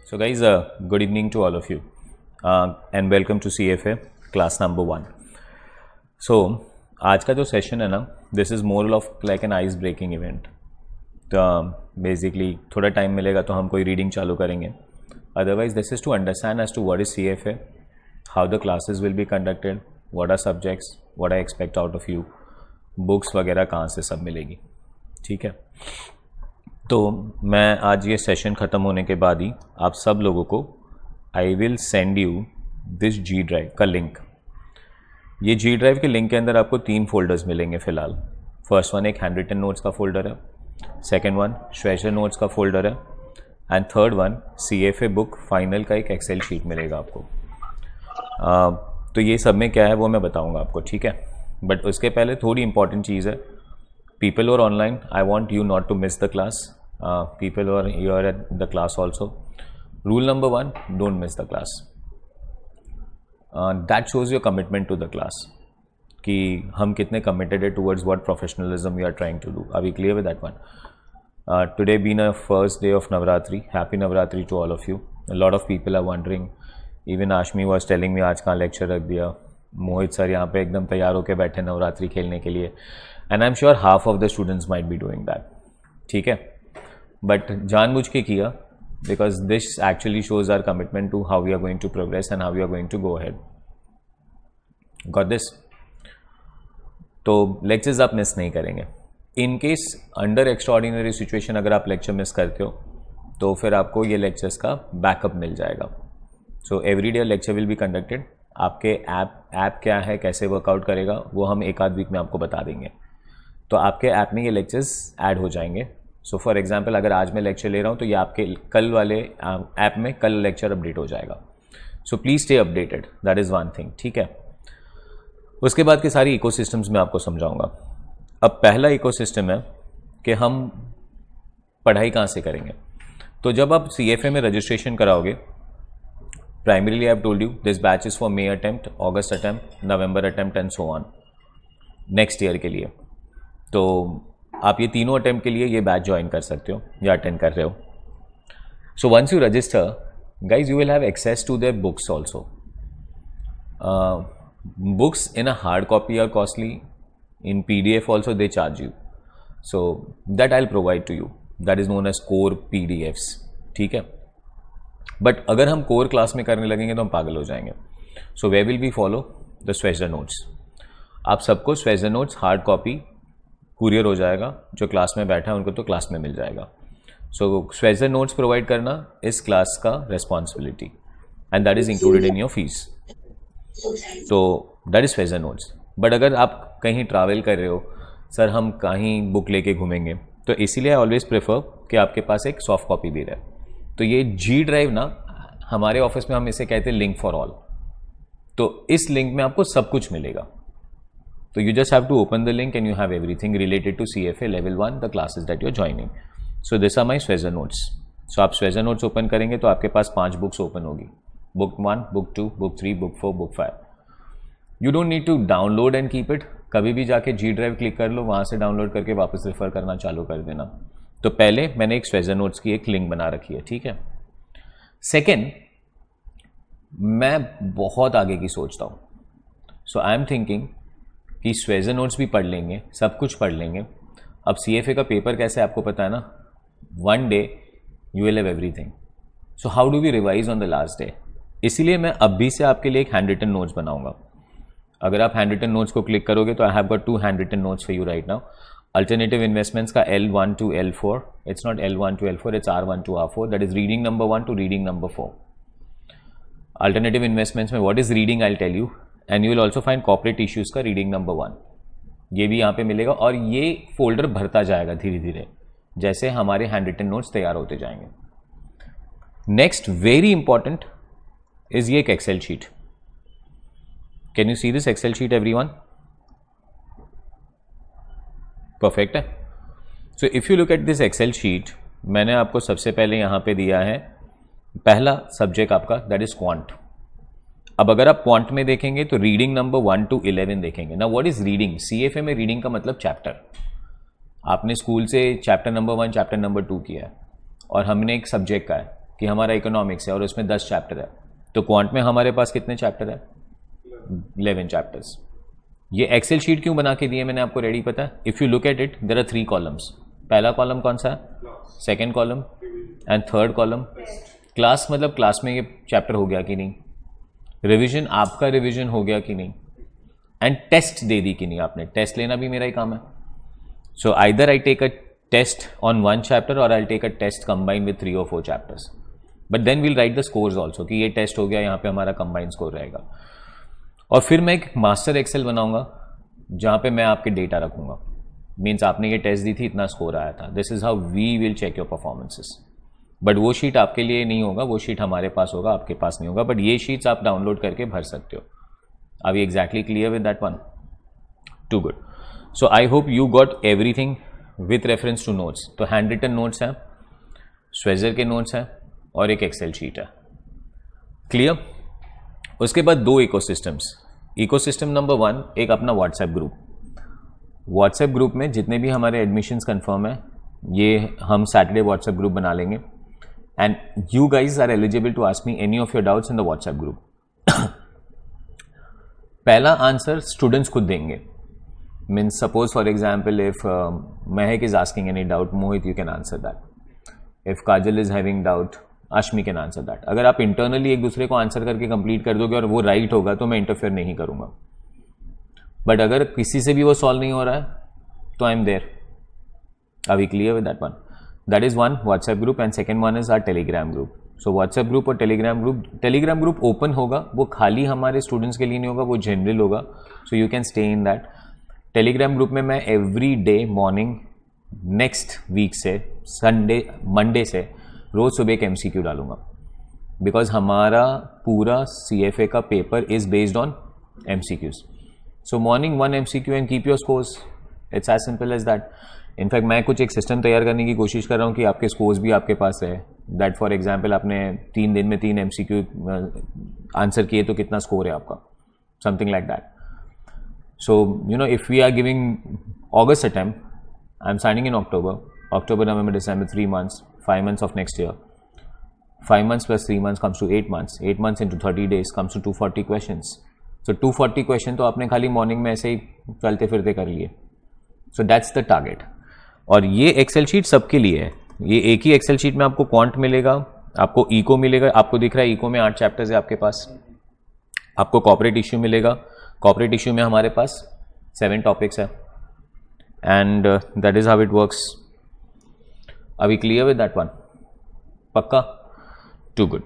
So guys, good evening to all of you and welcome to CFA class number 1. So आज का जो session है ना, this is more of like an ice breaking event. तो basically थोड़ा time मिलेगा तो हम कोई रीडिंग चालू करेंगे. Otherwise this is to understand as to what is CFA, how the classes will be conducted, what are subjects, what I expect out of you, books वगैरह कहाँ से सब मिलेगी. ठीक है, तो मैं आज ये सेशन ख़त्म होने के बाद ही आप सब लोगों को I will send you this G drive का लिंक. ये जी ड्राइव के लिंक के अंदर आपको 3 फोल्डर्स मिलेंगे फ़िलहाल. फर्स्ट वन एक हैंड रिटन नोट्स का फोल्डर है, सेकंड वन श्वेशर नोट्स का फोल्डर है, and third one CFA book final का एक एक्सेल शीट मिलेगा आपको. तो ये सब में क्या है वो मैं बताऊँगा आपको. ठीक है, बट उसके पहले थोड़ी इंपॉर्टेंट चीज़ है. People who are online, I want you not to miss the class. People who are here at the class also. Rule number 1, don't miss the class. That shows your commitment to the class. कि हम कितने committed है towards what professionalism we are trying to do. Are we clear with that one? Today being a first day of Navratri. Happy Navratri to all of you. A lot of people are wondering. Even Ashmi was telling me आज कहाँ lecture रख दिया. मोहित sir यहाँ पे एकदम तैयार होकर बैठे नवरात्रि खेलने के लिए. And I am sure half of the students might be doing that. ठीक है, बट जानबूझ के किया because this actually shows our commitment to how we are going to progress and how we are going to go ahead. Got this? तो lectures आप miss नहीं करेंगे. In case under extraordinary situation अगर आप lecture miss करते हो तो फिर आपको ये लेक्चर्स का बैकअप मिल जाएगा. So every day lecture will be conducted. आपके ऐप क्या है, कैसे वर्कआउट करेगा, वो हम एक आध वीक में आपको बता देंगे. तो आपके ऐप में ये लेक्चर्स ऐड हो जाएंगे. सो फॉर एग्जांपल अगर आज मैं लेक्चर ले रहा हूँ तो ये आपके कल वाले ऐप में कल लेक्चर अपडेट हो जाएगा. So please stay updated, that is one thing. ठीक है, उसके बाद के सारी इकोसिस्टम्स मैं आपको समझाऊंगा. अब पहला इकोसिस्टम है कि हम पढ़ाई कहाँ से करेंगे. तो जब आप CFA में रजिस्ट्रेशन कराओगे, primarily I have told you this batch is for May attempt, August attempt, November attempt and so on. Next year के लिए तो आप ये तीनों अटेम्प्ट के लिए ये बैच ज्वाइन कर सकते हो या अटेंड कर रहे हो. So once you register guys you will have access to their books also. Books in a hard copy are costly, इन PDF also they charge you. So that I will provide to you. That is known as core PDFs. ठीक है, but अगर हम core class में करने लगेंगे तो हम पागल हो जाएंगे. So we will be follow the Schweser notes. आप सबको Schweser notes hard copy courier हो जाएगा. जो क्लास में बैठा है उनको तो क्लास में मिल जाएगा. सो श्वेशर नोट्स प्रोवाइड करना इस क्लास का responsibility and that is included in your fees. तो दैट इज श्वेशर नोट्स. बट अगर आप कहीं ट्रैवल कर रहे हो, सर हम कहीं बुक लेके घूमेंगे, तो इसीलिए आई ऑलवेज प्रेफर कि आपके पास एक सॉफ्ट कॉपी भी रहे. तो ये जी ड्राइव ना, हमारे ऑफिस में हम इसे कहते हैं लिंक फॉर ऑल. तो इस लिंक में आपको सब कुछ मिलेगा. तो you just have to open the link and you have everything related to CFA level 1, the classes that you are joining. So this are my Schweser notes. So आप Schweser notes open करेंगे तो आपके पास 5 books open होगी. Book 1, book 2, book 3, book 4, book 5. You don't need to download and keep it. कभी भी जाके G drive click कर लो, वहाँ से डाउनलोड करके वापस रेफर करना चालू कर देना. तो पहले मैंने एक श्वेशर नोट्स की एक लिंक बना रखी है. ठीक है. सेकेंड, मैं बहुत आगे की सोचता हूँ. सो आई एम थिंकिंग कि श्वेशर नोट्स भी पढ़ लेंगे, सब कुछ पढ़ लेंगे. अब CFA का पेपर कैसे आपको पता है ना, one day you will have everything. So how do we revise on the last day. इसीलिए मैं अभी से आपके लिए एक हैंड रिटन नोट्स बनाऊंगा. अगर आप हैंड रिटन नोट्स को क्लिक करोगे तो I have got 2 hand written notes for you right now. Alternative investments का L1 to L4. It's not L1 to L4, it's R1 to R4. That is reading number 1 to reading number 4. Alternative investments में what is reading I will tell you, and you will also find corporate issues का reading number 1. ये भी यहाँ पे मिलेगा और ये folder भरता जाएगा धीरे धीरे जैसे हमारे हैंड रिटन नोट्स तैयार होते जाएंगे. नेक्स्ट वेरी इंपॉर्टेंट इज ये एक Excel sheet. Can you see this Excel sheet everyone? Perfect है. So if you look at this Excel sheet, मैंने आपको सबसे पहले यहां पे दिया है पहला सब्जेक्ट आपका, दैट इज क्वांट. अब अगर आप क्वांट में देखेंगे तो रीडिंग नंबर 1 to 11 देखेंगे. ना व्हाट इज रीडिंग? CFA में रीडिंग का मतलब चैप्टर. आपने स्कूल से चैप्टर नंबर 1, चैप्टर नंबर 2 किया है और हमने एक सब्जेक्ट का है. कि हमारा इकोनॉमिक्स है और उसमें 10 चैप्टर है, तो क्वांट में हमारे पास कितने चैप्टर है? 11 चैप्टर्स। ये एक्सेल शीट क्यों बना के दिए मैंने आपको रेडी, पता है? If you look at it, there are 3 columns. पहला कॉलम कौन सा है? Second column and third column class, मतलब क्लास में ये चैप्टर हो गया कि नहीं, रिवीजन, आपका रिवीजन हो गया कि नहीं, एंड टेस्ट दे दी कि नहीं आपने, टेस्ट लेना भी मेरा ही काम है। So either I take a test on 1 chapter और I take a test combine with 3 or 4 chapters, but then we'll write the scores also कि ये टेस्ट हो गया, यहाँ पे हमारा कंबाइंड स्कोर रहेगा। और फिर मैं एक मास्टर एक्सेल बनाऊंगा जहाँ पे मैं आपके डेटा रखूंगा, मीन्स आपने ये टेस्ट दी थी, इतना स्कोर आया था, this is how we will check your performances. But वो शीट आपके लिए नहीं होगा, वो शीट हमारे पास होगा, आपके पास नहीं होगा, बट ये शीट्स आप डाउनलोड करके भर सकते हो। Are you exactly clear with that one? Too good. So I hope you got everything with reference to notes. तो हैंड रिटन नोट्स हैं, स्वेजर के नोट्स हैं और एक एक्सेल शीट है। क्लियर? उसके बाद 2 इकोसिस्टम्स। इकोसिस्टम नंबर 1 एक अपना व्हाट्सएप ग्रुप। व्हाट्सएप ग्रुप में जितने भी हमारे एडमिशन्स कंफर्म है, ये हम सैटरडे व्हाट्सएप ग्रुप बना लेंगे, and you guys are eligible to ask me any of your doubts in the WhatsApp group. पहला आंसर स्टूडेंट्स खुद देंगे, means suppose for example if Mahak is asking any doubt, Mohit you can answer that. If Kajal is having doubt, Ashmi can answer that. अगर आप internally एक दूसरे को answer करके complete कर दोगे और वो राइट होगा तो मैं इंटरफेयर नहीं करूंगा, बट अगर किसी से भी वो सॉल्व नहीं हो रहा है तो I am there. Are we clear with that one? That is one WhatsApp group and second one is our Telegram group. So WhatsApp group और टेलीग्राम ग्रुप ओपन होगा, वो खाली हमारे स्टूडेंट्स के लिए नहीं होगा, वो जनरल होगा, so you can stay in that. Telegram group में मैं every day morning next week से मंडे से रोज सुबह एक MCQ डालूंगा, बिकॉज हमारा पूरा CFA का paper is based on MCQs। So morning 1 MCQ and keep your scores, it's as simple as that. In fact मैं कुछ एक सिस्टम तैयार करने की कोशिश कर रहा हूँ कि आपके स्कोर्स भी आपके पास रहे, दैट फॉर एग्जाम्पल आपने 3 दिन में 3 MCQ आंसर किए तो कितना स्कोर है आपका, something like that. So you know if we are giving August attempt, I am signing in October, November, December, 3 months, 5 months of next year. 5 months plus 3 months comes to 8 months. 8 months into 30 days comes to 240 questions. So 240 question तो आपने खाली morning में ऐसे ही चलते फिरते कर लिए. So that's the target. और ये एक्सेल शीट सबके लिए है. ये एक ही एक्सेल शीट में आपको क्वांट मिलेगा, आपको इको मिलेगा. आपको दिख रहा है इको में 8 चैप्टर्स है आपके पास. आपको कॉर्पोरेट इश्यू मिलेगा. कॉर्पोरेट इश्यू में हमारे पास 7 टॉपिक्स है. And that is how it works. Are we clear with that one? Pakka? Too good.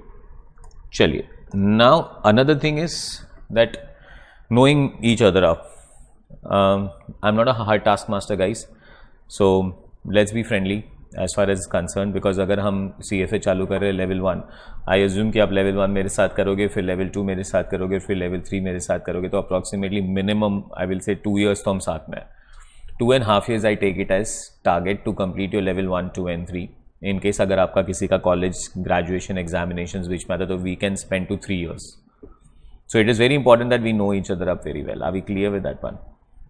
चलिए. Now another thing is that knowing each other up. I'm not a hard taskmaster guys, so let's be friendly as far as concerned, because अगर हम CFA चालू कर रहे हैं level 1, I assume कि आप level 1 मेरे साथ करोगे, फिर level 2 मेरे साथ करोगे, फिर level 3 मेरे साथ करोगे, तो approximately minimum I will say 2 years तो हम साथ में. 2.5 years I take it as target to complete your level 1, 2 and 3. In case अगर आपका किसी का college graduation examinations which matter, तो we can spend to 3 years. So it is very important that we know each other up very well. Are we clear with that one?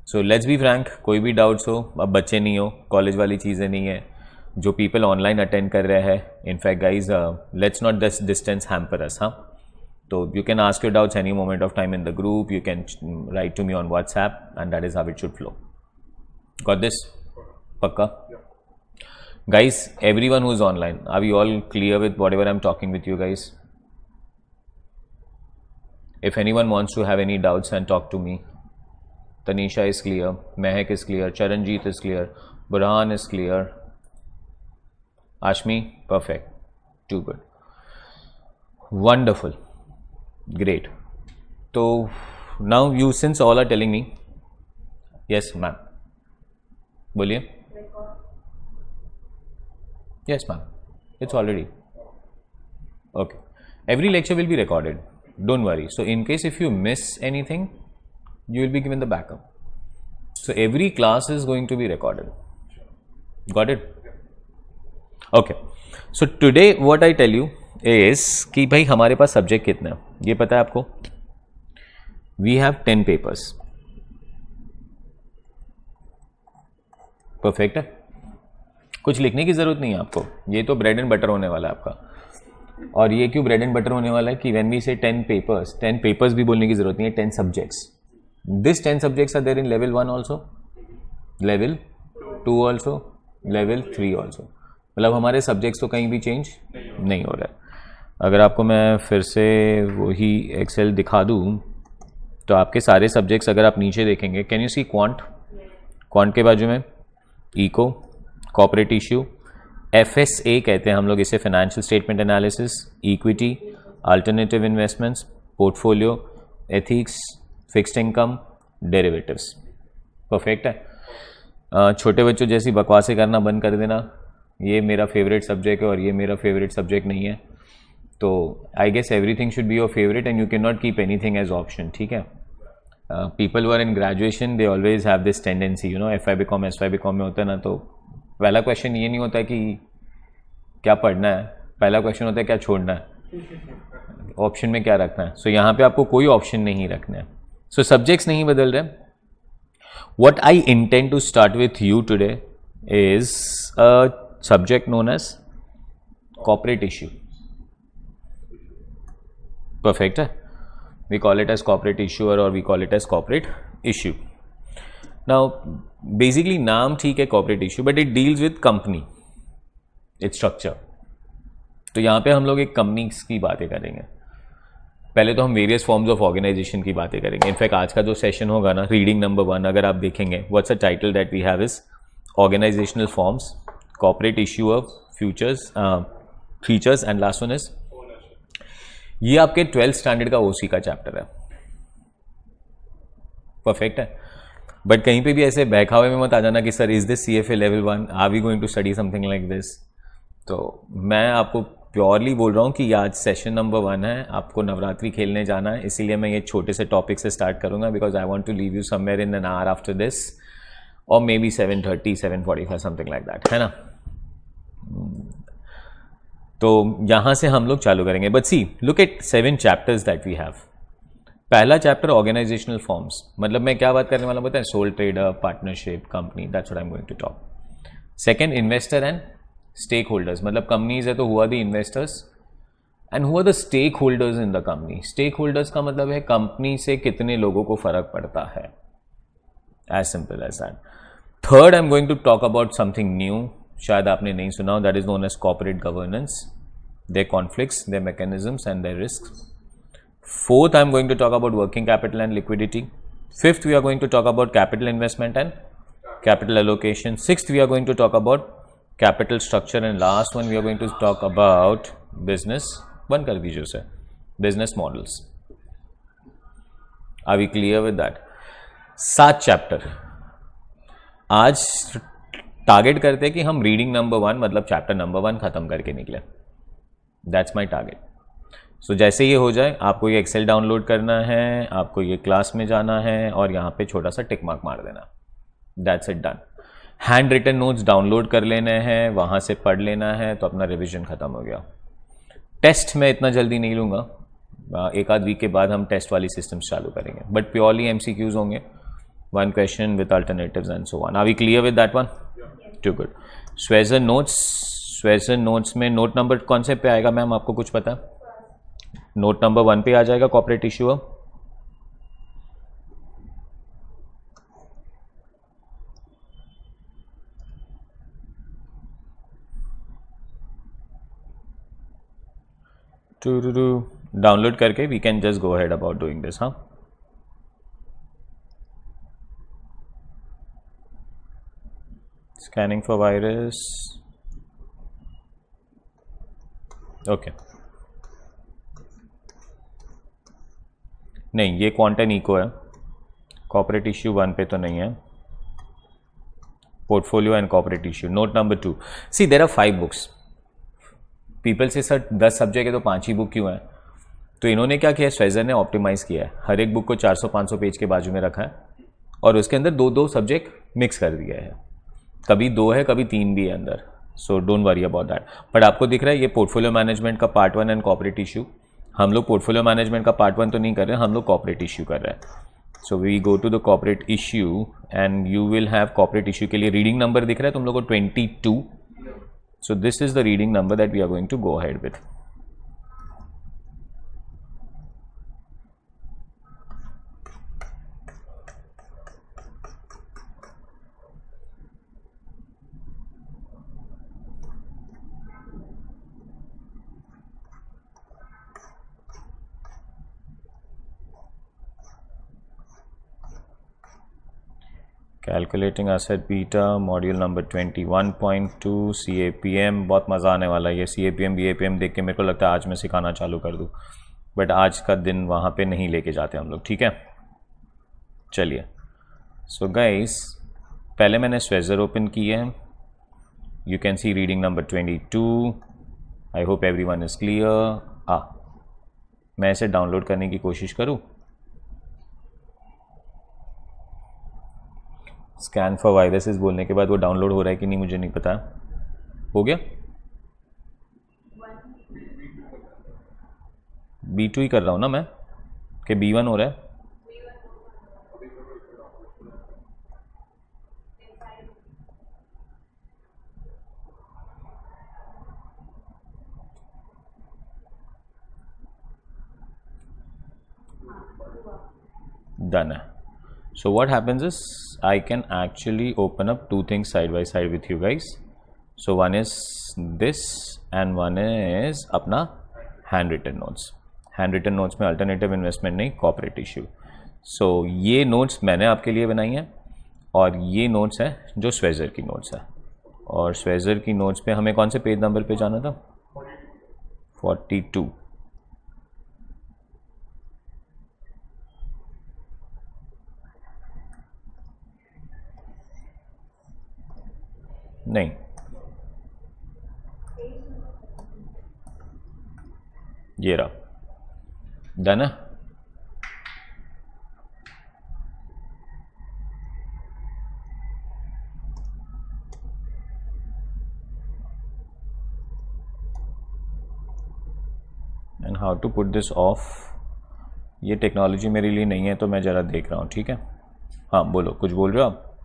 So let's be frank. कोई भी doubts हो, अब बच्चे नहीं हो, college वाली चीज़ें नहीं है, जो people online attend कर रहे हैं. In fact guys, let's not this distance hamper us, हाँ. So you can ask your doubts any moment of time in the group. You can write to me on WhatsApp, and that is how it should flow. Got this? Pakka? Yeah. Guys, everyone who is online, are we all clear with whatever I'm talking with you guys? If anyone wants to have any doubts and talk to me, Tanisha is clear, Mehak is clear, Charanjit is clear, Burhan is clear, Ashmi, perfect, too good, wonderful, great. So now you, since all are telling me, yes ma'am, बोलिए. Yes ma'am, it's already okay. Every lecture will be recorded, don't worry. So in case if you miss anything, you will be given the backup. So every class is going to be recorded. Got it? Okay. So today what I tell you is कि भाई हमारे पास subject कितना है ये पता है आपको. We have 10 papers. Perfect है, कुछ लिखने की जरूरत नहीं है आपको, ये तो ब्रेड एंड बटर होने वाला है आपका. और ये क्यों ब्रेड एंड बटर होने वाला है कि व्हेन वी से 10 पेपर्स भी बोलने की जरूरत नहीं है, 10 subjects, this 10 subjects are there in level 1 also, level 2 also, level 3 also. मतलब हमारे सब्जेक्ट्स तो कहीं भी चेंज नहीं हो रहा है। अगर आपको मैं फिर से वही एक्सेल दिखा दूँ तो आपके सारे सब्जेक्ट्स अगर आप नीचे देखेंगे, कैन यू सी क्वांट के बाजू में इको, कॉर्पोरेट इश्यू, FSA कहते हैं हम लोग इसे, financial statement analysis, equity, alternative investments, portfolio, ethics, fixed income, derivatives. Perfect है। छोटे बच्चों जैसी बकवासें करना बंद कर देना, ये मेरा फेवरेट सब्जेक्ट है और ये मेरा फेवरेट सब्जेक्ट नहीं है, तो I guess everything should be your favourite and you can not keep anything as option, ठीक है। People were in graduation they always have this tendency, you know, FY BCom में होता है ना, तो पहला क्वेश्चन ये नहीं होता कि क्या पढ़ना है, पहला क्वेश्चन होता है क्या छोड़ना है, ऑप्शन में क्या रखना है। सो यहाँ पे आपको कोई ऑप्शन नहीं रखना है। सो सब्जेक्ट्स नहीं बदल रहे। What I intend to start with you today is a subject known as corporate issue. Perfect है। We call it as corporate issuer or we call it as corporate issue. Now, basically नाम ठीक है corporate issue, but it deals with company, its structure. तो यहाँ पे हम लोग एक कंपनीज की बातें करेंगे। पहले तो हम वेरियस फॉर्म्स ऑफ ऑर्गेनाइजेशन की बातें करेंगे। इनफैक्ट आज का जो सेशन होगा ना, रीडिंग नंबर 1 अगर आप देखेंगे, what's a title that we have is organisational forms, corporate issue of features and last one is, ये आपके 12th स्टैंडर्ड का ओसी का चैप्टर है। परफेक्ट है। बट कहीं पे भी ऐसे बहकावे में मत आ जाना कि sir is this CFA level 1, are we going to study something like this. तो मैं आपको प्योरली बोल रहा हूँ कि आज सेशन नंबर 1 है, आपको नवरात्रि खेलने जाना है, इसीलिए मैं ये छोटे से टॉपिक से स्टार्ट करूंगा, because I want to leave you somewhere in an hour after this, और maybe 7:30 7:45 something like that, है ना। तो यहां से हम लोग चालू करेंगे। But see, look at 7 chapters that we have. पहला चैप्टर ऑर्गेनाइजेशनल फॉर्म्स, मतलब मैं क्या बात करने वाला पता है, sole trader, partnership, company, that's what I am going to talk. Second, investor and stake holders, मतलब कंपनीज है तो हुआ द इन्वेस्टर्स एंड हुआ the stakeholders in the company. Stakeholders का मतलब है कंपनी से कितने लोगों को फर्क पड़ता है, as simple as that. Third, I am going to talk about something new, शायद आपने नहीं सुना हो, that is known as corporate governance, their conflicts, their mechanisms and their risks. Fourth, I am going to talk about working capital and liquidity. Fifth, we are going to talk about capital investment and capital allocation. Sixth, we are going to talk about capital structure, and last one we are going to talk about business, बंद कर दीजिए उसे, business models. Are we clear with that? 7 chapter आज target करते हैं कि हम reading number 1 मतलब चैप्टर नंबर 1 खत्म करके निकले। That's my target. सो जैसे ये हो जाए, आपको ये एक्सेल डाउनलोड करना है, आपको ये क्लास में जाना है और यहाँ पे छोटा सा टिक मार्क मार देना, that's it, done. Hand written notes download कर लेने हैं, वहाँ से पढ़ लेना है, तो अपना रिविजन खत्म हो गया। टेस्ट मैं इतना जल्दी नहीं लूँगा, 1 आध वीक के बाद हम टेस्ट वाली सिस्टम्स चालू करेंगे, बट प्योरली MCQs होंगे, 1 question with alternatives and so on. Are we clear with that one? Too good. Schweser notes में नोट नंबर कौन से पे आएगा मैम, आपको कुछ पता? नोट नंबर 1 पे आ जाएगा कॉर्पोरेट इश्यू। डाउनलोड करके we can just go ahead about doing this. हाँ, स्कैनिंग फॉर वायरस, ओके। नहीं, ये क्वांटन इको है, कॉर्पोरेट इश्यू 1 पे तो नहीं है। Portfolio and corporate issue, note number 2। See, there are 5 books. People say sir 10 subject है तो 5 ही बुक क्यों है? तो इन्होंने क्या किया, स्वेजर ने ऑप्टिमाइज किया है, हर एक बुक को 400-500 पेज के बाजू में रखा है और उसके अंदर 2-2 सब्जेक्ट मिक्स कर दिया है, कभी 2 है कभी 3 भी है अंदर। So don't worry about that. But आपको दिख रहा है ये पोर्टफोलियो मैनेजमेंट का पार्ट 1 एंड कॉर्पोरेट इश्यू। हम लोग पोर्टफोलियो मैनेजमेंट का पार्ट 1 तो नहीं कर रहे हैं, हम लोग कॉर्पोरेट इश्यू कर रहे हैं। So we go to the corporate issue and you will have corporate issue के लिए रीडिंग नंबर दिख रहा है तुम लोग को 22। So this is the reading number that we are going to go ahead with. Calculating asset beta module number 21.2 CAPM। बहुत मज़ा आने वाला है ये CAPM BAPM देख के। मेरे को लगता है आज मैं सिखाना चालू कर दूँ, बट आज का दिन वहाँ पे नहीं लेके जाते हम लोग, ठीक है। चलिए, सो गाइस पहले मैंने स्वेजर ओपन की है। You can see reading number 22। I hope everyone is clear. मैं इसे डाउनलोड करने की कोशिश करूँ। स्कैन फॉर वायरसेस बोलने के बाद वो डाउनलोड हो रहा है कि नहीं मुझे नहीं पता। हो गया? B2 ही कर रहा हूँ ना मैं, कि B1 हो रहा है? Done. So what happens is I can actually open up two things side by side with you guys. So one is this and one is अपना handwritten notes. Handwritten notes में alternative investment नहीं, corporate issue. So ये notes मैंने आपके लिए बनाई हैं और ये notes है जो स्वेजर की notes है। और स्वेजर की notes पे हमें कौन से पेज नंबर पे जाना था? 42। नहीं, ये रहा। डन है। And how to put this off, ये टेक्नोलॉजी मेरे लिए नहीं है तो मैं ज़रा देख रहा हूँ, ठीक है। हाँ बोलो, कुछ बोल रहे हो आप?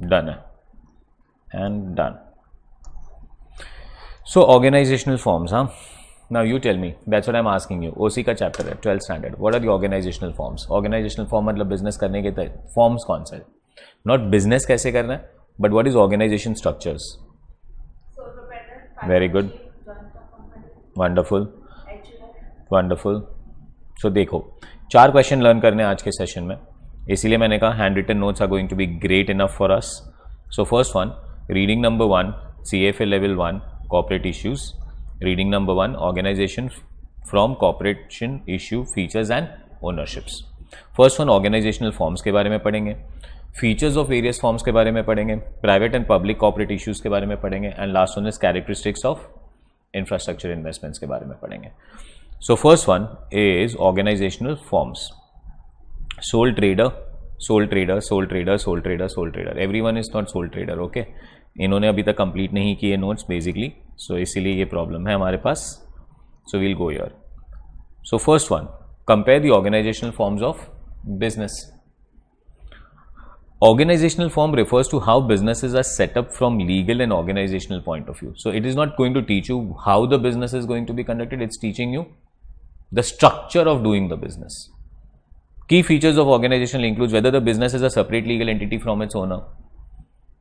डन है and done. So organisational forms, हाँ। Now you tell me, that's what I am asking you. OC का चैप्टर है 12th standard. What are the organisational forms? Organisational form मतलब बिजनेस करने के फॉर्म्स कौन सा है, नॉट बिजनेस कैसे करना है, but what is organisation structures. Very good, wonderful wonderful. So देखो, 4 क्वेश्चन लर्न करने आज के सेशन में, इसीलिए मैंने कहा hand written notes are going to be great enough for us. So first one, reading number 1 CFA level 1 corporate issues. Reading number 1 organisation from corporation issue features and ownerships. First one organisational forms के बारे में पढ़ेंगे, features of various forms के बारे में पढ़ेंगे, private and public corporate issues के बारे में पढ़ेंगे, and last one is characteristics of infrastructure investments के बारे में पढ़ेंगे। So first one is organisational forms. Sole trader, sole trader, sole trader, sole trader, sole trader. Everyone is not sole trader, okay. इन्होंने अभी तक कंप्लीट नहीं किए notes basically, सो इसीलिए ये प्रॉब्लम है हमारे पास। So we'll go here. So first one, compare the organisational forms of business. Organizational form refers to how businesses are set up from legal and organizational point of view. So it is not going to teach you how the business is going to be conducted, it's teaching you the structure of doing the business. Key features of organizational includes whether the business is a separate legal entity from its owner.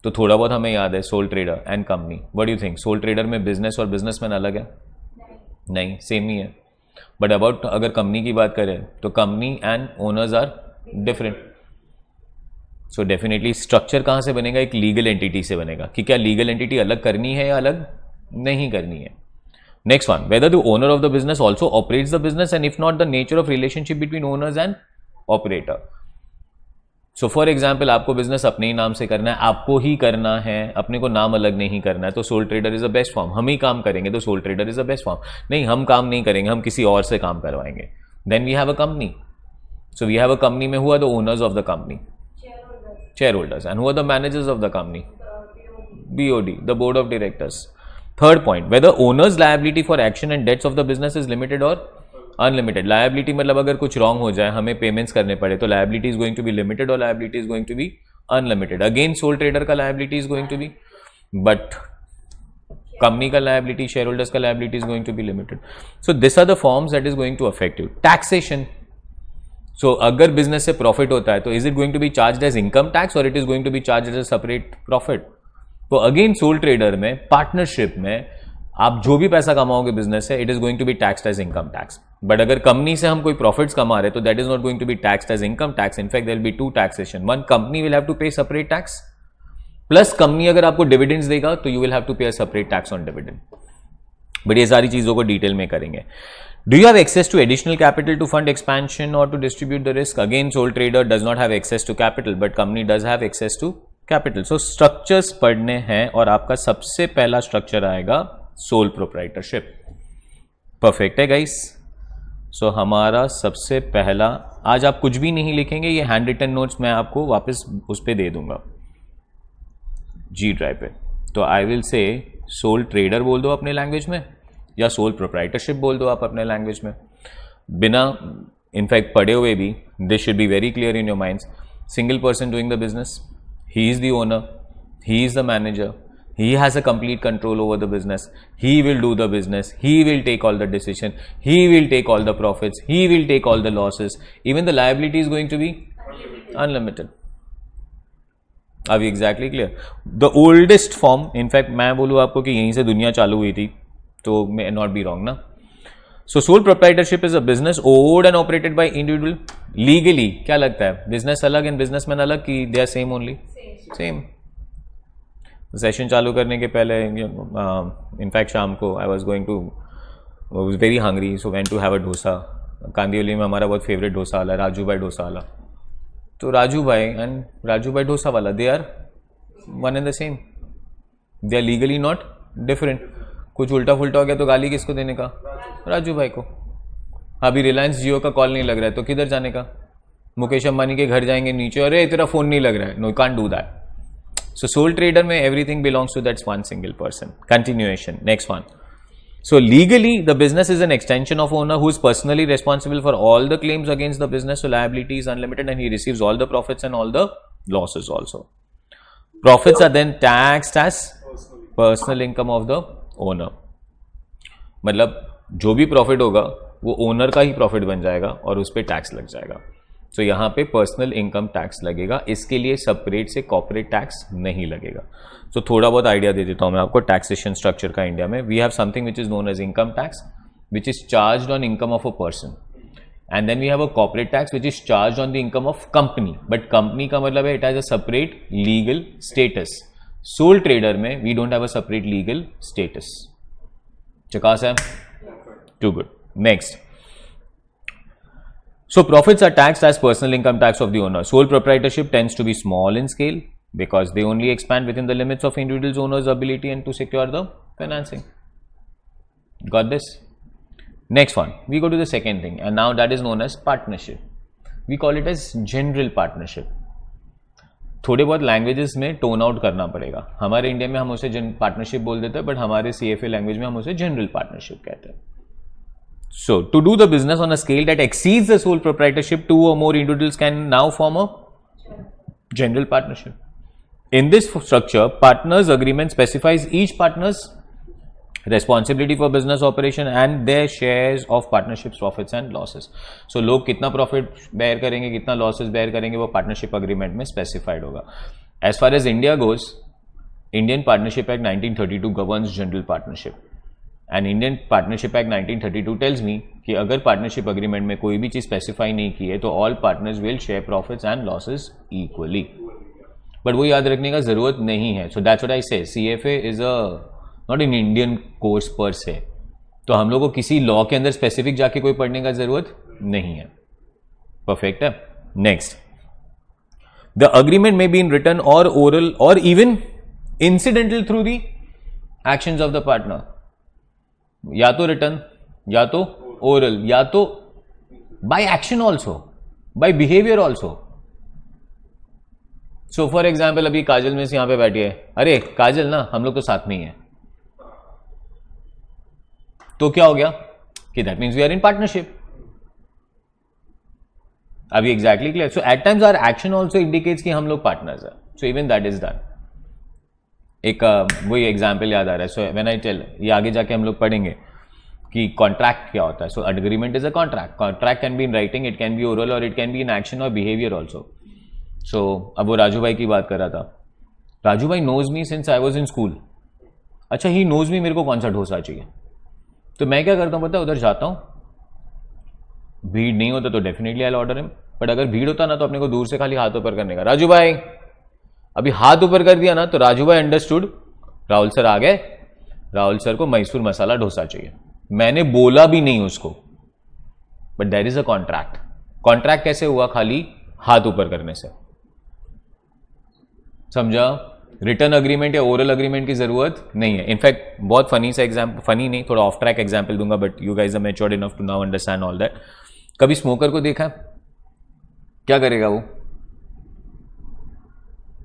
तो थोड़ा बहुत हमें याद है, sole trader and company. What do you think, soul trader में business और businessman अलग है? नहीं, सेम ही है। बट अबाउट अगर कंपनी की बात करें तो company and owners are different. So definitely structure कहाँ से बनेगा? एक लीगल एंटिटी से बनेगा। कि क्या लीगल एंटिटी अलग करनी है या अलग नहीं करनी है। Next one, whether the owner of the business also operates the business and if not the nature of relationship between owners and operator. So for example, आपको बिजनेस अपने ही नाम से करना है, आपको ही करना है, अपने को नाम अलग नहीं करना है, तो soul trader is the best form. हम ही काम करेंगे तो soul trader is the best form. नहीं, हम काम नहीं करेंगे, हम किसी और से काम करवाएंगे, then we have a company. So we have a company में हुआ the owners of the company, shareholders, and who are the managers of the company? BOD, the board of directors. Third point, whether owner's liability for action and debts of the business is limited or unlimited. Liability मतलब अगर कुछ wrong हो जाए, हमें payments करने पड़े, तो liability is going to be limited or liability is going to be unlimited. Again, sole trader का liability is going to be, but company का liability, shareholders का liability is going to be limited. So these are the forms that is going to affect you. Taxation. सो अगर business से profit होता है तो is it going to be charge as income tax और it is going to be charge as a separate profit? तो again sole trader में, partnership में आप जो भी पैसा कमाओगे बिजनेस से, it is going to be taxed as income tax. But अगर कंपनी से हम कोई प्रॉफिट्स कमा रहे तो that is not going to be taxed as income tax. In fact there will be to taxation. One, company will have to pay separate tax, plus company अगर आपको dividends देगा तो यू विल हैव टू पे a separate tax on dividend. But ये सारी चीजों को detail में करेंगे. Do you have access to additional capital to fund expansion or to distribute the risk? Again, sole trader does not have access to capital, but company does have access to capital. So structures पढ़ने हैं और आपका सबसे पहला structure आएगा sole proprietorship. Perfect है guys? So हमारा सबसे पहला, आज आप कुछ भी नहीं लिखेंगे, ये हैंड रिटन नोट्स मैं आपको वापस उस पर दे दूंगा जी ड्राइव पे. तो I will say soul trader बोल दो अपने लैंग्वेज में, या सोल प्रोप्राइटरशिप बोल दो आप अपने लैंग्वेज में, बिना इनफैक्ट पढ़े हुए भी. This should be very clear in your minds. Single person doing the business, he is the owner, he is the manager, he has a complete control over the business, he will do the business, he will take all the decision, he will take all the profits, he will take all the losses, even the liability is going to be unlimited. Are we exactly clear? The oldest form, in fact मैं बोलूँ आपको कि यहीं से दुनिया चालू हुई थी, तो may not be wrong ना. So sole proprietorship is a business owned and operated by individual. Legally क्या लगता है, business अलग and businessman अलग कि they are same only? Same. Session चालू करने के पहले इनफैक्ट शाम को I was going to, was very hungry, so went to have a dosa. Kandivali में हमारा बहुत फेवरेट डोसा वाला, राजू भाई डोसा वाला. तो राजू भाई एंड राजू भाई डोसा वाला, they are one and the same, they are legally not different. कुछ उल्टा फुल्टा हो गया तो गाली किसको देने का, राजू भाई को. अभी रिलायंस जियो का कॉल नहीं लग रहा है तो किधर जाने का, मुकेश अंबानी के घर जाएंगे नीचे, अरे तेरा फोन नहीं लग रहा है, no you can't do that. So sole trader में everything belongs to that one single person. Continuation. Next one. So legally the business is an extension of owner who is personally responsible for all the claims against the business. So liability is unlimited and he receives all the profits and all the losses also. Profits are then taxed as personal income of the owner. मतलब जो भी profit होगा वो owner का ही profit बन जाएगा और उस पर टैक्स लग जाएगा. तो यहाँ पे पर्सनल इनकम टैक्स लगेगा, इसके लिए सेपरेट से कॉर्पोरेट टैक्स नहीं लगेगा. तो थोड़ा बहुत आइडिया दे देता हूँ मैं आपको टैक्सेशन स्ट्रक्चर का इंडिया में. We have something which is known as income tax which is charged on income of a person, and then we have a corporate tax which is charged on the income of company. But company का मतलब है it has a separate legal status. Sole trader में we don't have a separate legal status. चकास है? Too good. Next. So profits are taxed as personal income tax of the owner. Sole proprietorship tends to be small in scale because they only expand within the limits of individual owner's ability and to secure the financing. Got this? Next one, we go to the second thing, and now that is known as partnership. We call it as general partnership. थोड़े बहुत languages में tone out करना पड़ेगा. हमारे India में हम उसे partnership बोल देते हैं, बट हमारे CFA लैंग्वेज में हम उसे जनरल पार्टनरशिप कहते हैं. So, to do the business on a scale that exceeds the sole proprietorship, two or more individuals can now form a general partnership. In this structure, partners' agreement specifies each partner's responsibility for business operation and their shares of partnership's profits and losses. So, लोग कितना profit bear करेंगे, कितना losses bear करेंगे, वो partnership agreement में specified होगा. As far as India goes, Indian Partnership Act 1932 governs general partnership. And Indian partnership act 1932 tells me कि अगर पार्टनरशिप अग्रीमेंट में कोई भी चीज स्पेसिफाई नहीं की है तो all partners will share profits and losses equally. But वो याद रखने का जरूरत नहीं है. सो दैट्स व्हाट आई से, CFA is a not in Indian course पर से. तो हम लोग को किसी लॉ के अंदर स्पेसिफिक जाके कोई पढ़ने का जरूरत नहीं है. परफेक्ट है. Next. The agreement may be in written और ओरल और even incidental through the actions of the partner. या तो रिटर्न, या तो ओरल, या तो by action also, by behaviour also. So for example अभी काजल में से यहां पे बैठी है, अरे काजल ना हम लोग तो साथ में ही है, तो क्या हो गया कि that means we are in partnership. अभी exactly clear. So at times our action also indicates कि हम लोग पार्टनर्स है. So even that is done. एक वही एग्जाम्पल याद आ रहा है. सो व्हेन आई टेल, ये आगे जाके हम लोग पढ़ेंगे कि कॉन्ट्रैक्ट क्या होता है. So agreement is a contract. Contract can be in writing, it can be oral और it can be in action और बिहेवियर ऑल्सो. सो अब वो राजू भाई की बात कर रहा था. राजू भाई knows me since I was in school. अच्छा ही नोज मी मेरे को कौन सा डोसा चाहिए, तो मैं क्या करता हूं पता है, उधर जाता हूं, भीड़ नहीं होता तो definitely I order him, but अगर भीड़ होता ना तो अपने को दूर से खाली हाथ ऊपर करने का, राजू भाई, अभी हाथ ऊपर कर दिया ना तो राजू भाई अंडरस्टूड, राहुल सर आ गए, राहुल सर को मैसूर मसाला डोसा चाहिए, मैंने बोला भी नहीं उसको, but there is a contract. Contract कैसे हुआ, खाली हाथ ऊपर करने से, समझा? रिटर्न अग्रीमेंट या ओरल अग्रीमेंट की जरूरत नहीं है। इनफैक्ट बहुत फनी सा एग्जाम्पल, फनी नहीं, थोड़ा ऑफ ट्रैक एग्जाम्पल दूंगा, but you guys are matured enough to now understand all that. कभी स्मोकर को देखा, क्या करेगा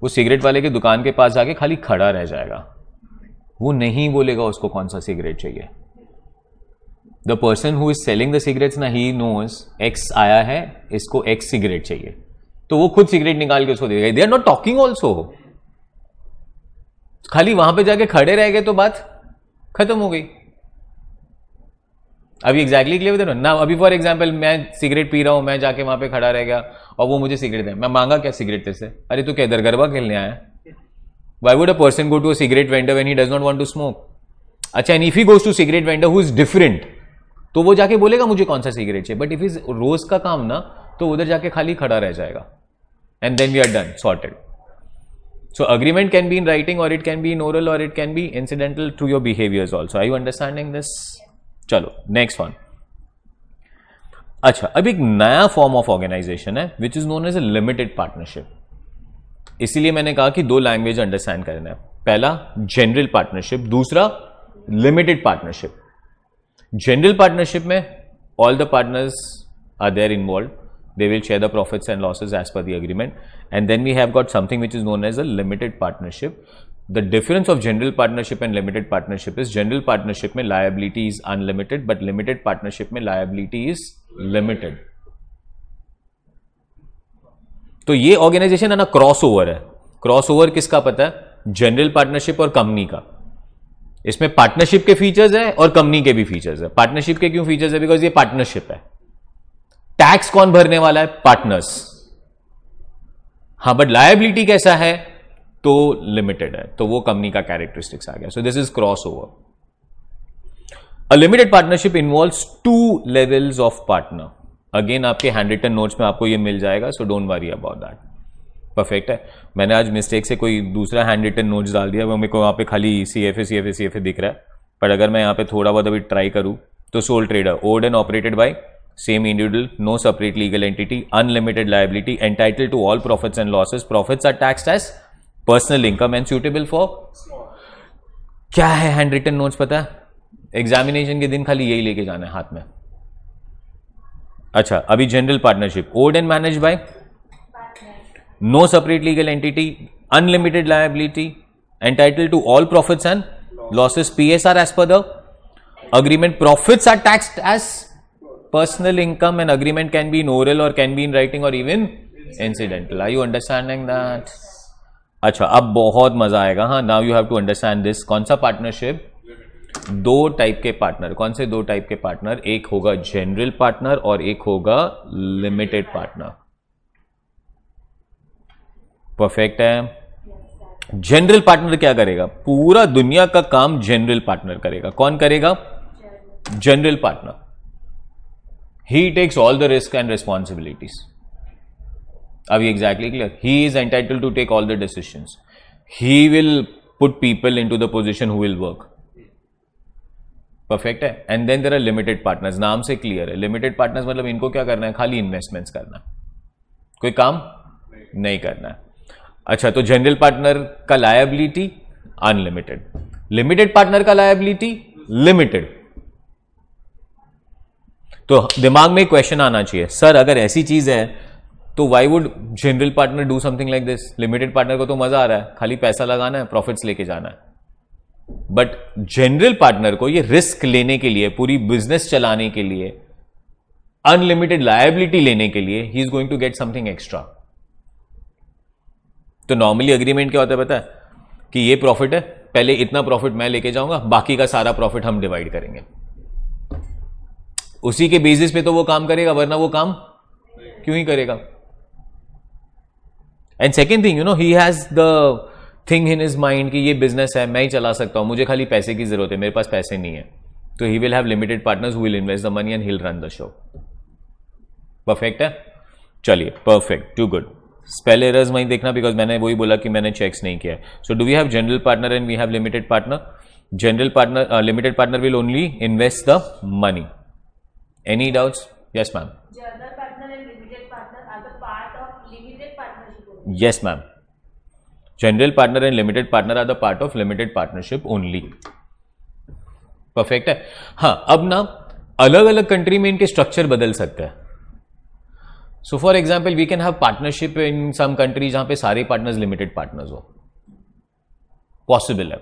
वो सिगरेट वाले की दुकान के पास जाके खाली खड़ा रह जाएगा, वो नहीं बोलेगा उसको कौन सा सिगरेट चाहिए। The person who is selling the cigarettes ना, ही नोज एक्स आया है, इसको एक्स सिगरेट चाहिए, तो वो खुद सिगरेट निकाल के उसको देगा। They are not talking also, खाली वहां पे जाके खड़े रह गए तो बात खत्म हो गई। अभी एग्जैक्टली क्लियर बता रहा हूं ना। अभी फॉर एग्जांपल मैं सिगरेट पी रहा हूं, मैं जाके वहां पे खड़ा रह गया और वो मुझे सिगरेट दे, मैं मांगा क्या सिगरेट तेरे से, अरे तू क्या इधर गरबा खेलने आया? Why would a person go to a cigarette vendor when he does not want to smoke? अच्छा, and if he goes to cigarette vendor who is different, तो वो जाके बोलेगा मुझे कौन सा सिगरेट चाहिए, बट इफ इज रोज का काम ना तो उधर जाके खाली खड़ा रह जाएगा, and then we are done, sorted. So agreement can be in writing or it can be in oral or it can be incidental to your behaviors also. Are you understanding this? चलो next one. अच्छा, अब एक नया form of organisation है which is known as a limited partnership. इसीलिए मैंने कहा कि दो लैंग्वेज अंडरस्टैंड करना है, पहला जनरल पार्टनरशिप, दूसरा लिमिटेड पार्टनरशिप। जनरल पार्टनरशिप में all the partners are there involve, they will share the profits and losses as per the agreement, and then we have got something which is known as a limited partnership. The difference of general partnership and limited partnership is general partnership में liability is unlimited, but limited partnership में liability is limited. तो ये organisation है ना cross over है। Cross over किसका पता है? जनरल पार्टनरशिप और कंपनी का। इसमें पार्टनरशिप के फीचर्स है और कंपनी के भी फीचर्स है। पार्टनरशिप के क्यों फीचर्स है? बिकॉज ये पार्टनरशिप है। टैक्स कौन भरने वाला है? पार्टनर्स। हाँ, बट लायबिलिटी कैसा है? तो लिमिटेड है, तो वो कंपनी का कैरेक्टरिस्टिक्स आ गया। सो this is cross over. A limited partnership involves 2 levels of partner. Again आपके हैंड रिटन नोट्स में आपको ये मिल जाएगा, so don't worry about that. Perfect है। मैंने आज मिस्टेक से कोई दूसरा हैंड रिटन नोट्स डाल दिया, वो मेरे को वहां पे खाली CFA दिख रहा है, पर अगर मैं यहां पे थोड़ा बहुत अभी ट्राई करूं तो soul trader, owned and operated by same individual, no separate legal entity, unlimited liability, entitled to all profits and losses. Profits are taxed as personal income and suitable for क्या है हैंड रिटन नोट्स पता है? Examination के दिन खाली यही लेके जाना है हाथ में। अच्छा, अभी general partnership, owned and managed by, no separate legal entity, unlimited liability, entitled to all profits and losses, PSR as per the agreement. Profits are taxed as personal income, and agreement can be in oral or can be in writing or even incidental. Are you understanding that? अच्छा, अब बहुत मजा आएगा। हाँ, now you have to understand this. कौन सा partnership? 2 type के partner. कौन से 2 टाइप के पार्टनर? एक होगा जनरल पार्टनर और एक होगा लिमिटेड पार्टनर। परफेक्ट है। जनरल पार्टनर क्या करेगा? पूरा दुनिया का काम जनरल पार्टनर करेगा। कौन करेगा? General partner. He takes all the risk and responsibilities. Are we exactly clear? He is entitled to take all the decisions. He will put people into the position who will work. Perfect है। And then there are limited partners. नाम से clear है। Limited partners मतलब इनको क्या करना है? खाली investments करना है, कोई काम नहीं करना है। अच्छा, तो जनरल पार्टनर का liability unlimited, लिमिटेड पार्टनर का liability limited। तो दिमाग में क्वेश्चन आना चाहिए, सर अगर ऐसी चीज है तो why would general partner do something like this? Limited partner को तो मजा आ रहा है, खाली पैसा लगाना है, प्रॉफिट्स लेके जाना है। बट जनरल पार्टनर को ये रिस्क लेने के लिए, पूरी बिजनेस चलाने के लिए, अनलिमिटेड लायबिलिटी लेने के लिए, he is going to get something extra. तो नॉर्मली अग्रीमेंट क्या होता है पता है? कि ये प्रॉफिट है, पहले इतना प्रॉफिट मैं लेके जाऊंगा, बाकी का सारा प्रॉफिट हम डिवाइड करेंगे। उसी के बेसिस पे तो वो काम करेगा, वरना वो काम क्यों ही करेगा? And second thing, you know, he has the think in his mind कि ये बिजनेस है, मैं ही चला सकता हूं, मुझे खाली पैसे की जरूरत है, मेरे पास पैसे नहीं है, तो he will have limited partners who will invest the money and he will run the show. Perfect है, चलिए perfect, too good. Spell errors वहीं देखना, बिकॉज मैंने वही बोला कि मैंने चेक्स नहीं किया है। So do we have general partner and we have limited partner? General partner, limited partner will only invest the money. Any doubts? Yes ma'am. General partner and limited partner are the part of limited partnership only. Yes ma'am. General partner and limited partner are the part of limited partnership only. Perfect है। हाँ, अब ना अलग अलग country में इनके structure बदल सकते हैं। So for example we can have partnership in some country जहां पे सारे पार्टनर्स लिमिटेड पार्टनर्स हो, पॉसिबल है,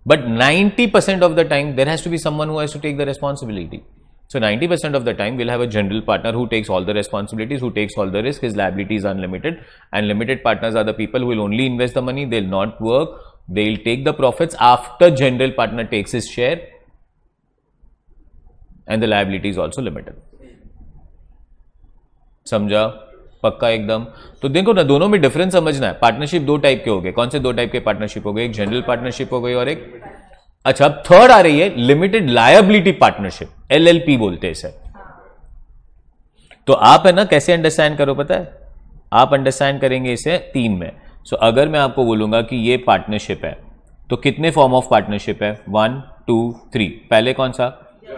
but 90% of the time there has to be someone who has to take the responsibility. So 90% of the time we'll have a general partner who takes all the responsibilities, who takes all the risk, his liability is unlimited, and limited partners are the people who will only invest the money, they'll not work, they'll take the profits after general partner takes his share, and the liability is also limited. समझा? पक्का एकदम? तो देखो ना, दोनों में difference समझना है। पार्टनरशिप दो टाइप के हो गए। कौन से दो टाइप के पार्टनरशिप हो गए? एक जनरल पार्टनरशिप हो गई और एक, अच्छा अब थर्ड आ रही है लिमिटेड लायबिलिटी पार्टनरशिप, LLP बोलते हैं इसे। तो आप है ना कैसे अंडरस्टैंड करो पता है? आप अंडरस्टैंड करेंगे इसे तीन में। सो अगर मैं आपको बोलूंगा कि ये पार्टनरशिप है, तो कितने फॉर्म ऑफ पार्टनरशिप है? 1 2 3। पहले कौन सा?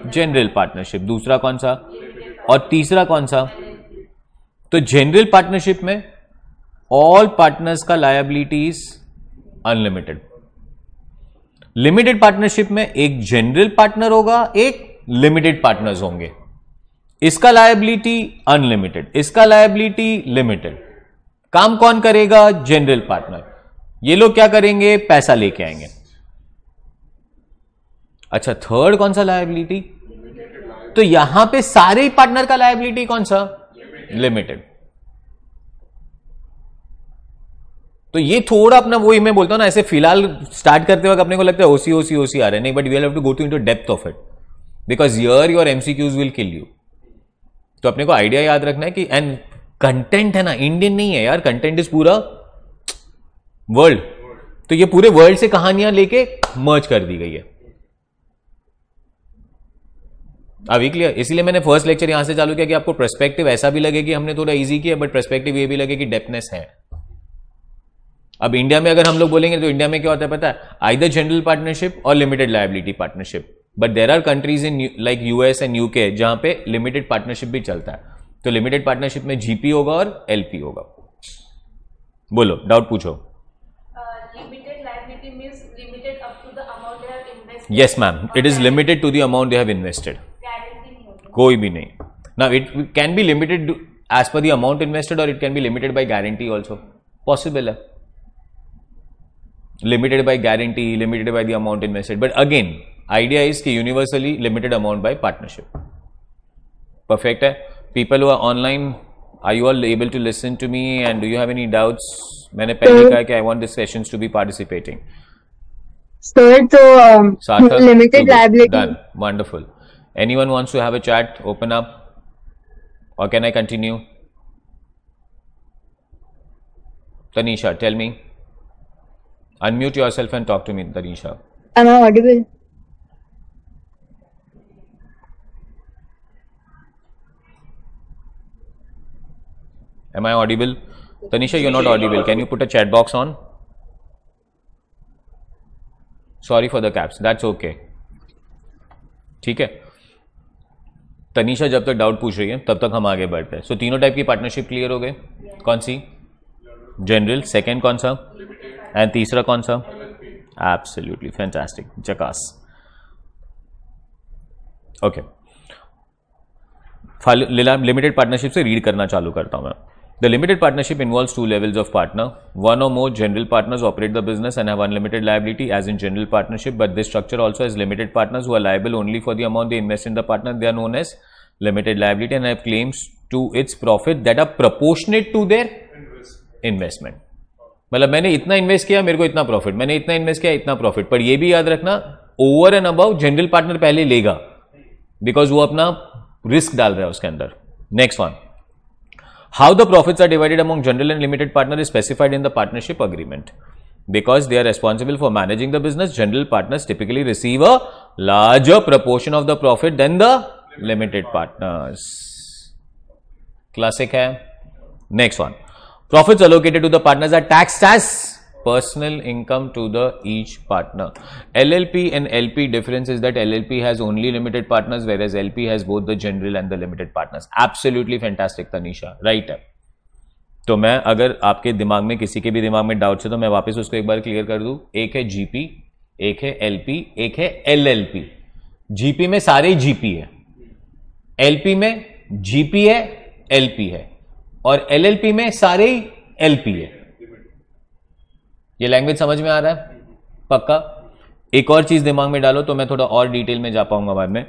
General partnership. दूसरा कौन सा? और तीसरा कौन सा? तो जनरल पार्टनरशिप में ऑल पार्टनर्स का liability is unlimited. Limited partnership में एक जनरल पार्टनर होगा, एक लिमिटेड पार्टनर्स होंगे। इसका लायबिलिटी अनलिमिटेड, इसका लायबिलिटी लिमिटेड। काम कौन करेगा? General partner. ये लोग क्या करेंगे? पैसा लेके आएंगे। अच्छा, थर्ड कौन सा लायबिलिटी? तो यहां पे सारे ही पार्टनर का लायबिलिटी कौन सा? लिमिटेड। तो ये थोड़ा अपना, वही मैं बोलता हूं ना, ऐसे फिलहाल स्टार्ट करते वक्त अपने को लगता है ओसी ओसी ओसी आ रहा है, नहीं, but we have to go to into depth of it, because here your MCQs will kill you. तो अपने को आइडिया याद रखना है कि, एंड कंटेंट है ना, इंडियन नहीं है यार, कंटेंट इज पूरा वर्ल्ड। तो ये पूरे वर्ल्ड से कहानियां लेके मर्ज कर दी गई है। अभी क्लियर? इसीलिए मैंने फर्स्ट लेक्चर यहां से चालू किया कि आपको पर्सपेक्टिव ऐसा भी लगे कि हमने थोड़ा इजी किया, बट पर्सपेक्टिव ये भी लगे कि डेप्थनेस है। अब इंडिया में अगर हम लोग बोलेंगे तो इंडिया में क्या होता है पता है? आइदर जनरल पार्टनरशिप और limited liability partnership, but there are countries in like US and UK जहां पे लिमिटेड पार्टनरशिप भी चलता है। तो लिमिटेड पार्टनरशिप में जीपी होगा और एलपी होगा। बोलो, डाउट पूछो। Limited liability means limited up to the amount they have invested. Yes ma'am, it is limited to the amount they have invested. Guarantee नहीं होगी। कोई भी नहीं। Now it can be limited as per the amount invested और it can be limited by guarantee also, possible है। Limited by guarantee, limited by the amount invested, but again idea is कि universally limited amount by partnership. Perfect है? People who are online, are you all able to listen to me and do you have any doubts? मैंने पहले कहा कि I want these sessions to be participating. Sir, so Sarthak, limited liability. done, wonderful. Anyone wants to have a chat? Open up, or can I continue? Tanisha, tell me. Unmute yourself and talk to me, Tanisha. Am I audible? Am I audible? Tanisha, you're not audible. Can you put a chat box on? Sorry for the caps. That's okay. ठीक है। तनीषा जब तक doubt पूछ रही है तब तक हम आगे बढ़ते हैं। सो तीनों टाइप की पार्टनरशिप क्लियर हो गए? कौन सी? जनरल। सेकंड कौन सा? एंड तीसरा कौन सा? Absolutely fantastic, जकास। Okay, limited partnership से रीड करना चालू करता हूं मैं। The limited partnership involves two levels of partner. One or more general partners operate the business and have unlimited liability as in general partnership, but this structure also has limited partners who are liable only for the amount they invest in the partner. They are known as limited liability and have claims to its profit that are proportionate to their investment. मतलब मैंने इतना invest किया, मेरे को इतना profit, मैंने इतना invest किया, इतना प्रॉफिट। पर ये भी याद रखना, over and above general partner पहले लेगा, बिकॉज वो अपना रिस्क डाल रहा है उसके अंदर। Next one, how the profits are divided among general and limited partner is specified in the partnership agreement. Because they are responsible for managing the business, general partners typically receive a larger proportion of the profit than the limited partners. Classic hai. Next one. Profits allocated to the partners are taxed as personal income to the each partner. LLP and LP difference is that LLP has only limited partners, whereas LP has both the general and the limited partners. Absolutely fantastic, Tanisha. Right है. तो मैं अगर आपके दिमाग में किसी के भी दिमाग में डाउट है तो मैं वापस उसको एक बार क्लियर कर दूं. एक है जीपी, एक है एलपी, एक है एलएलपी. जीपी में सारे जीपी है, एलपी में जीपी है, एलपी है, और एलएलपी में सारे एलपी है. ये लैंग्वेज समझ में आ रहा है? पक्का? एक और चीज दिमाग में डालो तो मैं थोड़ा और डिटेल में जा पाऊंगा बाद में.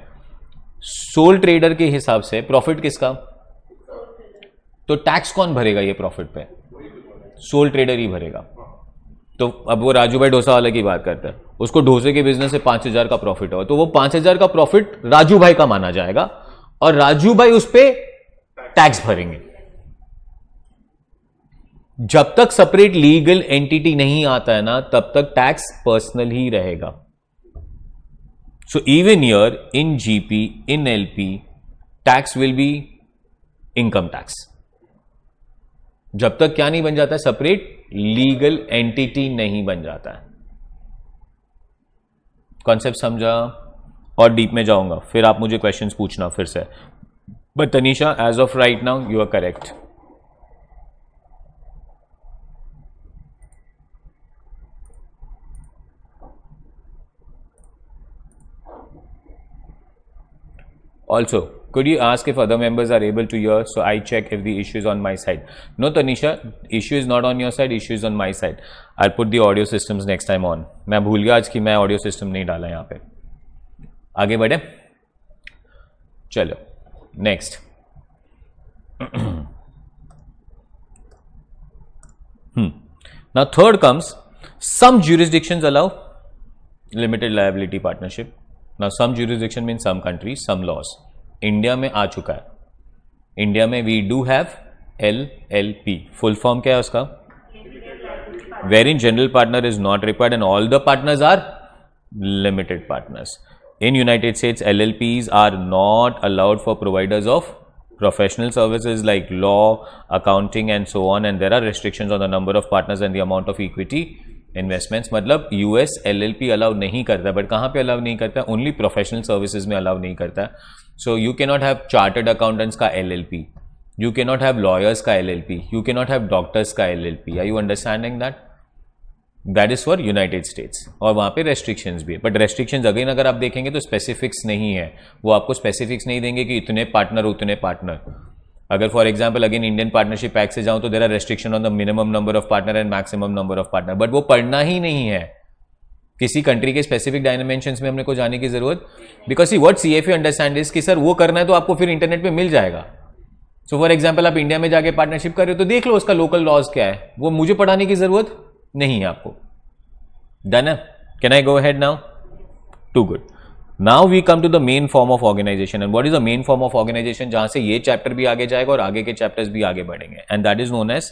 सोल ट्रेडर के हिसाब से प्रॉफिट किसका? तो टैक्स कौन भरेगा ये प्रॉफिट पे? सोल ट्रेडर ही भरेगा. तो अब वो राजू भाई डोसा वाले की बात करता है, उसको डोसे के बिजनेस से 5,000 का प्रॉफिट हो, तो वो 5,000 का प्रॉफिट राजू भाई का माना जाएगा और राजू भाई उस पर टैक्स भरेंगे. जब तक सेपरेट लीगल एंटिटी नहीं आता है ना, तब तक टैक्स पर्सनल ही रहेगा. So even here in GP, in LP, tax will be income tax. जब तक क्या नहीं बन जाता है? सेपरेट लीगल एंटिटी नहीं बन जाता है. कॉन्सेप्ट समझा? और डीप में जाऊंगा, फिर आप मुझे क्वेश्चंस पूछना फिर से. But Tanisha, as of right now you are correct. Also, could you ask if other members are able to hear, so I check if the issue is on my side? No, Tanisha, issue is not on your side, issue is on my side. I'll put the audio systems next time on. मैं भूल गया आज कि मैं audio system नहीं डाला यहाँ पे. आगे बढ़े, चलो next. Now third comes, some jurisdictions allow limited liability partnership. Now some jurisdiction means some countries, some laws. India में आ चुका है. इंडिया में we do have LLP. Full form क्या है उसका? Wherein general partner is not required and all the partners are limited partners. In United States LLPs are not allowed for providers of professional services like law, accounting and so on, and there are restrictions on the number of partners and the amount of equity investments. मतलब US LLP allow नहीं करता, but कहाँ पे allow नहीं करता? Only professional services में allow नहीं करता. So you can not have chartered accountants का LLP, you can not have lawyers का LLP, you can not have doctors का LLP. Are you understanding that? That is for United States. और वहां पे restrictions भी है, बट रेस्ट्रिक्शंस अगेन अगर आप देखेंगे तो स्पेसिफिक्स नहीं है. वो आपको स्पेसिफिक्स नहीं देंगे कि इतने पार्टनर उतने पार्टनर. अगर for example again Indian partnership act से जाऊं तो there are restriction on the minimum number of partner and maximum number of partner, but वो पढ़ना ही नहीं है. किसी कंट्री के स्पेसिफिक डायमेंशंस में हमने को जाने की जरूरत, because see what CFA understand is कि सर वो करना है तो आपको फिर इंटरनेट पे मिल जाएगा. सो फॉर एग्जाम्पल आप इंडिया में जाके पार्टनरशिप कर रहे हो तो देख लो उसका लोकल लॉज क्या है, वो मुझे पढ़ाने की जरूरत नहीं है आपको. Done? Can I go ahead now? Too good. Now we come to the main form of organization. And what is the main form of organization? जहां से ये चैप्टर भी आगे जाएगा और आगे के चैप्टर्स भी आगे बढ़ेंगे. And that is known as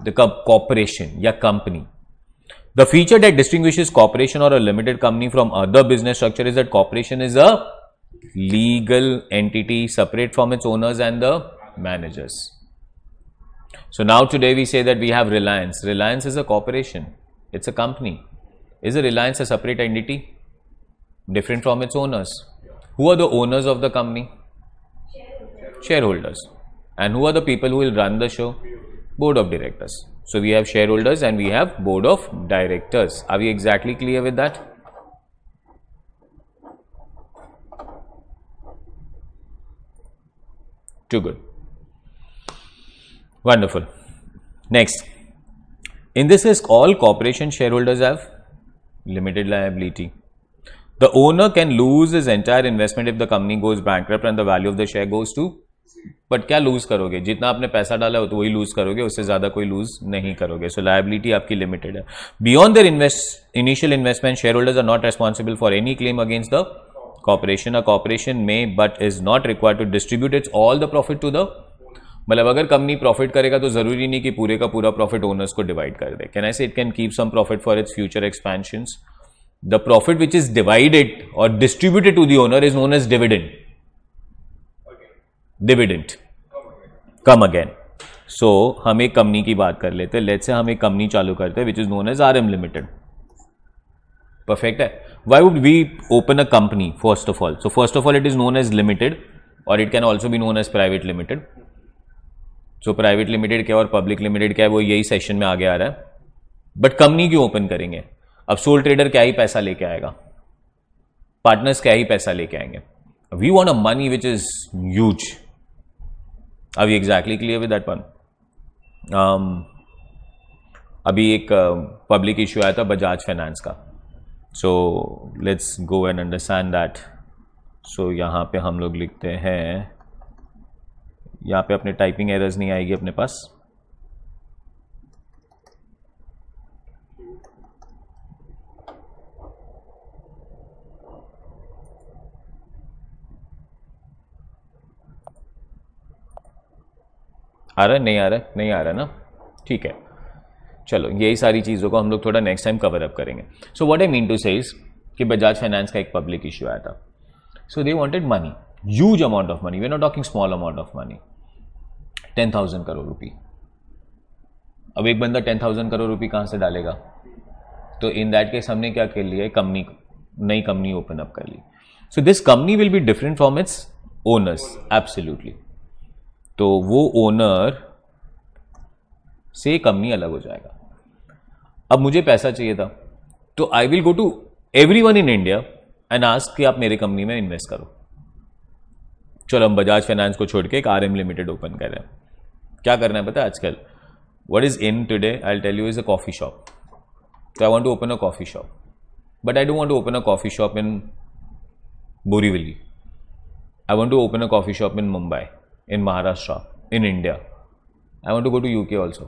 the corporation या company. The feature that distinguishes corporation or a limited company from other business structure is that corporation is a legal entity separate from its owners and the managers. So now today we say that we have Reliance. Reliance is a corporation. It's a company. Is a Reliance a separate entity? Different from its owners? Who are the owners of the company? Shareholders. And who are the people who will run the show? Board of directors. So we have shareholders and we have board of directors. Are we exactly clear with that? Too good. Wonderful. Next. In this case, all corporation shareholders have limited liability. The owner can lose his entire investment if the company goes bankrupt and the value of the share goes to. But क्या lose करोगे? जितना आपने पैसा डाला हो तो वही lose करोगे, उससे ज्यादा कोई lose नहीं करोगे. So liability आपकी limited है. Beyond their initial investment, shareholders are not responsible for any claim against the corporation. A corporation may but is not required to distribute its all the profit to the मतलब अगर company profit करेगा तो जरूरी नहीं कि पूरे का पूरा प्रॉफिट ओनर्स को डिवाइड कर दे. Can I say it can keep some profit for its future expansions. The profit which is divided और distributed to the owner is known as dividend. Dividend come again. So हम एक company की बात कर लेते हैं. Let's say हम एक कंपनी चालू करते हैं which is known as RM limited. Perfect है. Why would we open a company first of all? So first of all it is known as limited or it can also be known as private limited. So private limited क्या और public limited क्या है वो यही session में आगे आ रहा है. बट कंपनी क्यों ओपन करेंगे? अब सोल ट्रेडर क्या ही पैसा लेके आएगा, पार्टनर्स क्या ही पैसा लेके आएंगे. We want a money which is huge. Are we exactly clear with that one? अभी एक पब्लिक इश्यू आया था बजाज फाइनेंस का. So let's go and understand that. So यहाँ पे हम लोग लिखते हैं, यहाँ पे अपने टाइपिंग एरर्स नहीं आएगी अपने पास. आ रहा है? नहीं आ रहा है? नहीं आ रहा ना, ठीक है. चलो यही सारी चीज़ों को हम लोग थोड़ा नेक्स्ट टाइम कवर अप करेंगे. So what I mean to say is कि बजाज फाइनेंस का एक पब्लिक इश्यू आया था. So they wanted money, huge amount of money. We are not talking small amount of money. 10,000 crore रुपये. अब एक बंदा 10,000 करोड़ रुपये कहाँ से डालेगा? तो इन दैट केस हमने क्या कर लिया, कंपनी, नई कंपनी ओपन अप कर ली. So this company will be different from its owners. Absolutely. तो वो ओनर से कंपनी अलग हो जाएगा. अब मुझे पैसा चाहिए था तो I will go to everyone in India and ask कि आप मेरे कंपनी में इन्वेस्ट करो. चलो हम बजाज फाइनेंस को छोड़ के एक RM लिमिटेड ओपन कर रहे हैं. क्या करना है पता है आजकल? What is in today I will tell you is a coffee shop. तो I want to open a coffee shop, but I don't want to open a coffee shop in Borivali. I want to open a coffee shop in Mumbai, in Maharashtra, in India. I want to go to UK also.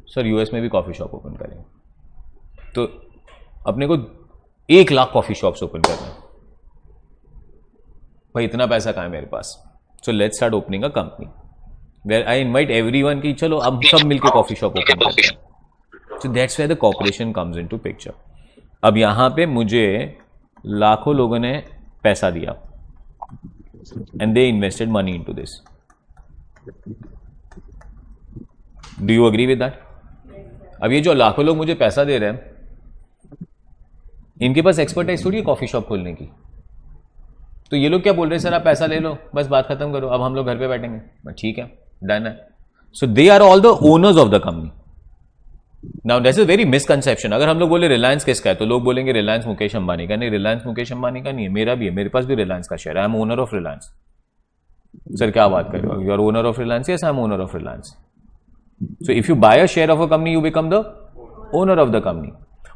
Sir US में भी coffee shop open करेंगे. तो अपने को 1 lakh coffee shops open करना है. भाई इतना पैसा कहाँ है मेरे पास? So let's start opening a company where I invite everyone की चलो अब सब मिलके कॉफी शॉप ओपन करते हैं. So that's where the corporation comes into picture. अब यहां पे मुझे लाखों लोगों ने पैसा दिया and they invested money into this. Do you agree with that? अब ये जो लाखों लोग मुझे पैसा दे रहे हैं, इनके पास एक्सपर्टाइज थोड़ी है कॉफी शॉप खोलने की. तो ये लोग क्या बोल रहे हैं, सर आप पैसा ले लो, बस बात खत्म करो, अब हम लोग घर पे बैठेंगे. ठीक है, डन है. So they are all the owners of the company. Now that's a very misconception. अगर हम लोग बोले रिलायंस किसका है तो लोग बोलेंगे रिलायंस मुकेश अंबानी का. नहीं, रिलायंस मुकेश अंबानी का नहीं है, मेरा भी है. मेरे पास भी रिलायंस का शेयर है. I am owner of Reliance. Sir क्या बात कर रहे हो? You are owner of Reliance? Yes, I am owner of Reliance. So if you buy a share of a company, you become the owner of the company.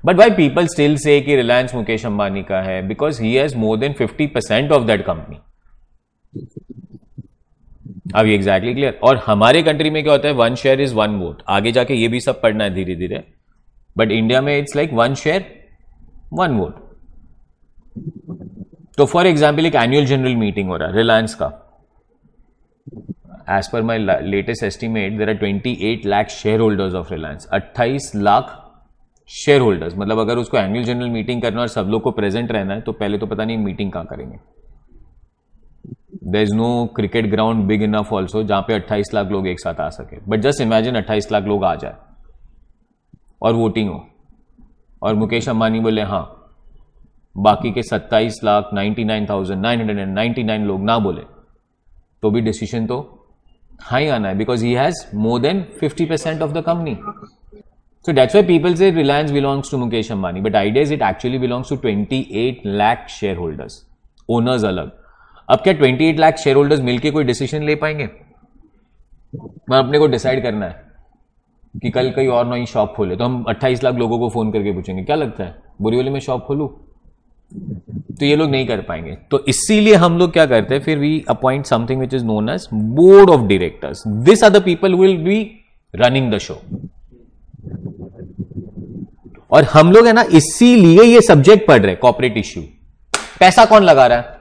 But why people still say कि Reliance Mukesh Ambani का है? Because he has more than 50% of that company. अब ये exactly clear. और हमारे country में क्या होता है, 1 शेयर इज 1 वोट. आगे जाके ये भी सब पढ़ना है धीरे धीरे. बट इंडिया में इट्स लाइक 1 शेयर 1 वोट. तो फॉर एग्जाम्पल एक एनुअल जनरल मीटिंग हो रहा है रिलायंस का. As per my latest estimate, there are 28 lakh shareholders of Reliance. 28 lakh share holders. मतलब अगर उसको एनुअल जनरल मीटिंग करना और सब लोग को प्रेजेंट रहना है तो पहले तो पता नहीं मीटिंग कहां करेंगे. There is no cricket ground big enough also जहां पे 28 लाख लोग एक साथ आ सके. बट जस्ट इमेजिन 28 लाख लोग आ जाए और वोटिंग हो और मुकेश अंबानी बोले हाँ, बाकी के 27,99,999 लोग ना बोले तो भी डिसीजन तो हाई आना है. Because he has more than 50% of the company. So that's why people say Reliance belongs to Mukesh Ambani, but idea is it actually belongs to 28 lakh shareholders, owners अलग. अब क्या 28 लाख शेयरहोल्डर्स मिलके कोई decision ले पाएंगे? मैं अपने को डिसाइड करना है कि कल कहीं और नई शॉप खोले तो हम 28 लाख लोगों को फोन करके पूछेंगे क्या लगता है बोरीवली में शॉप खोलूं? तो ये लोग नहीं कर पाएंगे. तो इसीलिए हम लोग क्या करते हैं, फिर we appoint something which is known as board of directors. This are the people will be running the show. और हम लोग है ना इसीलिए ये सब्जेक्ट पढ़ रहे, कॉर्पोरेट इश्यू. पैसा कौन लगा रहा है?